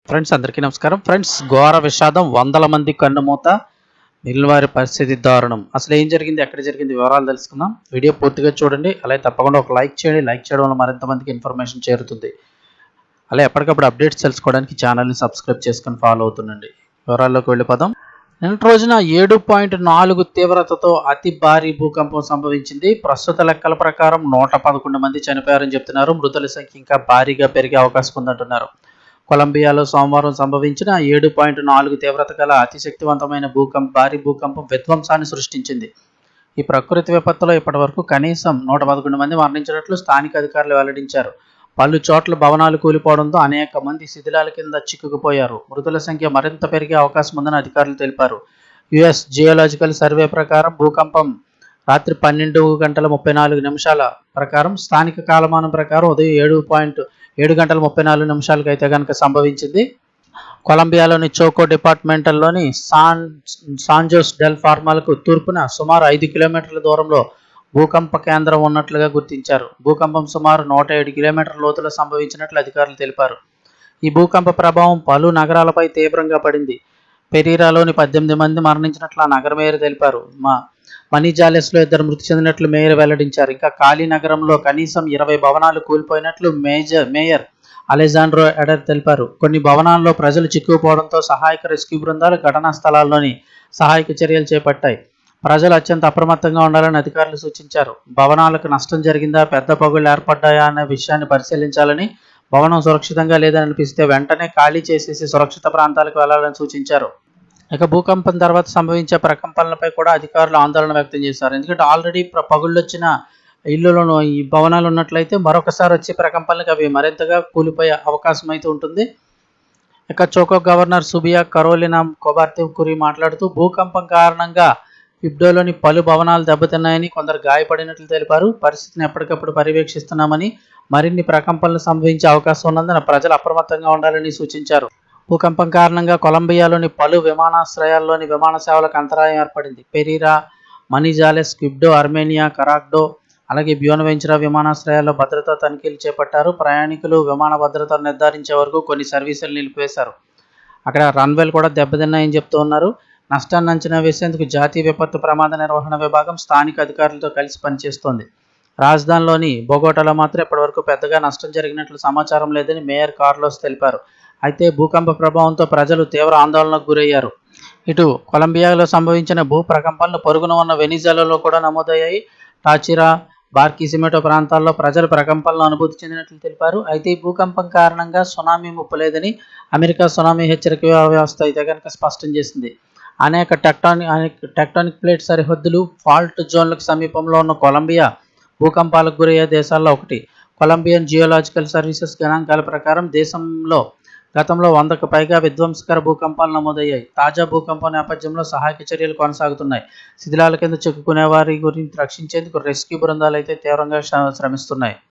Friends అందరికీ నమస్కారం. Friends ఘోర విషాదం, వందల మంది కన్నుమూత, మిగిలిన వారి పరిస్థితి దారుణం. అసలు ఏం జరిగింది, ఎక్కడ జరిగింది, వివరాలు తెలుసుకుందాం. వీడియో పూర్తిగా చూడండి. అలాగే తప్పకుండా ఒక లైక్ చేయండి. లైక్ చేయడం వల్ల మరింత మందికి ఇన్ఫర్మేషన్ చేరుతుంది. అలా ఎప్పటికప్పుడు అప్డేట్స్ తెలుసుకోవడానికి ఛానల్ని సబ్స్క్రైబ్ చేసుకొని ఫాలో అవుతుండండి. వివరాల్లోకి వెళ్ళిపోదాం. నిన్నటి రోజున 7.4 తీవ్రతతో అతి భారీ భూకంపం సంభవించింది. ప్రస్తుత లెక్కల ప్రకారం 111 మంది చనిపోయారని చెప్తున్నారు. మృతుల సంఖ్య ఇంకా భారీగా పెరిగే అవకాశం ఉందంటున్నారు. కొలంబియాలో సోమవారం సంభవించిన 7.4 తీవ్రత గల అతి శక్తివంతమైన భారీ భూకంపం విధ్వంసాన్ని సృష్టించింది. ఈ ప్రకృతి విపత్తులో ఇప్పటివరకు కనీసం 111 మంది మరణించినట్లు స్థానిక అధికారులు వెల్లడించారు. పలు చోట్ల భవనాలు కూలిపోవడంతో అనేక మంది శిథిలాల కింద చిక్కుకుపోయారు. మృతుల సంఖ్య మరింత పెరిగే అవకాశం ఉందని అధికారులు తెలిపారు. యుఎస్ జియోలాజికల్ సర్వే ప్రకారం భూకంపం రాత్రి 12:34 ప్రకారం, స్థానిక కాలమానం ప్రకారం ఉదయం 7:34 అయితే కనుక సంభవించింది. కొలంబియాలోని చోకో డిపార్ట్మెంటల్లోని సాన్జోస్ డెల్ ఫార్మాలకు తూర్పున సుమారు 5 కిలోమీటర్ల దూరంలో భూకంప కేంద్రం ఉన్నట్లుగా గుర్తించారు. భూకంపం సుమారు 107 కిలోమీటర్ల లోతులో సంభవించినట్లు అధికారులు తెలిపారు. ఈ భూకంప ప్రభావం పలు నగరాలపై తీవ్రంగా పడింది. పెరీరాలోని 18 మంది మరణించినట్లు ఆ నగర మేయర్ తెలిపారు. మనీజాలెస్లో 2 మృతి చెందినట్లు మేయర్ వెల్లడించారు. ఇంకా కాళీ నగరంలో కనీసం 20 భవనాలు కూలిపోయినట్లు మేయర్ అలెజాండ్రో ఎడర్ తెలిపారు. కొన్ని భవనాల్లో ప్రజలు చిక్కుకుపోవడంతో సహాయక రెస్క్యూ బృందాలు ఘటనా స్థలాల్లోని సహాయక చర్యలు చేపట్టాయి. ప్రజలు అత్యంత అప్రమత్తంగా ఉండాలని అధికారులు సూచించారు. భవనాలకు నష్టం జరిగిందా, పెద్ద పగుళ్లు ఏర్పడ్డాయా అనే విషయాన్ని పరిశీలించాలని, భవనం సురక్షితంగా లేదని అనిపిస్తే వెంటనే ఖాళీ చేసేసి సురక్షిత ప్రాంతాలకు వెళ్లాలని సూచించారు. ఇక భూకంపం తర్వాత సంభవించే ప్రకంపనలపై కూడా అధికారులు ఆందోళన వ్యక్తం చేశారు. ఎందుకంటే ఆల్రెడీ పగుళ్ళు వచ్చిన ఇళ్లలోనూ ఈ భవనాలు ఉన్నట్లయితే మరొకసారి వచ్చే ప్రకంపనలకు అవి మరింతగా కూలిపోయే అవకాశం అయితే ఉంటుంది. ఇక choco governor Subiya Carolina కొబార్తెవ్ Kuri మాట్లాడుతూ భూకంపం కారణంగా క్విబ్డోలోని పలు భవనాలు దెబ్బతిన్నాయని, కొందరు గాయపడినట్లు తెలిపారు. పరిస్థితిని ఎప్పటికప్పుడు పర్యవేక్షిస్తున్నామని, మరిన్ని ప్రకంపనలు సంభవించే అవకాశం ఉన్నందున ప్రజలు అప్రమత్తంగా ఉండాలని సూచించారు. భూకంపం కారణంగా కొలంబియాలోని పలు విమానాశ్రయాల్లోని విమాన సేవలకు అంతరాయం ఏర్పడింది. పెరీరా, మనీజాలెస్, క్విబ్డో, అర్మేనియా, కరాక్డో, అలాగే బ్యూనవెంచురా విమానాశ్రయాల్లో భద్రతా తనిఖీలు చేపట్టారు. ప్రయాణికులు విమాన భద్రతను నిర్ధారించే వరకు కొన్ని సర్వీసులు నిలిపివేశారు. అక్కడ రన్వేలు కూడా దెబ్బతిన్నాయని చెప్తూ ఉన్నారు. నష్టాన్ని అంచనా వేసేందుకు జాతీయ విపత్తు ప్రమాద నిర్వహణ విభాగం స్థానిక అధికారులతో కలిసి పనిచేస్తోంది. రాజధానిలోని బొగోటాలో మాత్రం ఇప్పటివరకు పెద్దగా నష్టం జరిగినట్లు సమాచారం లేదని మేయర్ కార్లోస్ తెలిపారు. అయితే భూకంప ప్రభావంతో ప్రజలు తీవ్ర ఆందోళనకు గురయ్యారు. ఇటు కొలంబియాలో సంభవించిన భూ ప్రకంపనలు పొరుగున ఉన్న వెనిజులాలో కూడా నమోదయ్యాయి. టాచిరా, బార్కిసిమెటో ప్రాంతాల్లో ప్రజలు ప్రకంపనలు అనుభూతి చెందినట్లు తెలిపారు. అయితే ఈ భూకంపం కారణంగా సునామీ ముప్పు లేదని అమెరికా సునామీ హెచ్చరిక వ్యవస్థ అయితే కనుక స్పష్టం చేసింది. అనేక టెక్టానిక్ ప్లేట్ సరిహద్దులు, ఫాల్ట్ జోన్లకు సమీపంలో ఉన్న కొలంబియా భూకంపాలకు గురయ్యే దేశాల్లో ఒకటి. కొలంబియన్ జియోలాజికల్ సర్వీసెస్ గణాంకాల ప్రకారం దేశంలో గతంలో 100కు పైగా విధ్వంసకర భూకంపాలు నమోదయ్యాయి. తాజా భూకంపం నేపథ్యంలో సహాయక చర్యలు కొనసాగుతున్నాయి. శిథిలాల కింద చిక్కుకునే వారి గురించి రక్షించేందుకు రెస్క్యూ బృందాలు అయితే తీవ్రంగా శ్రమిస్తున్నాయి.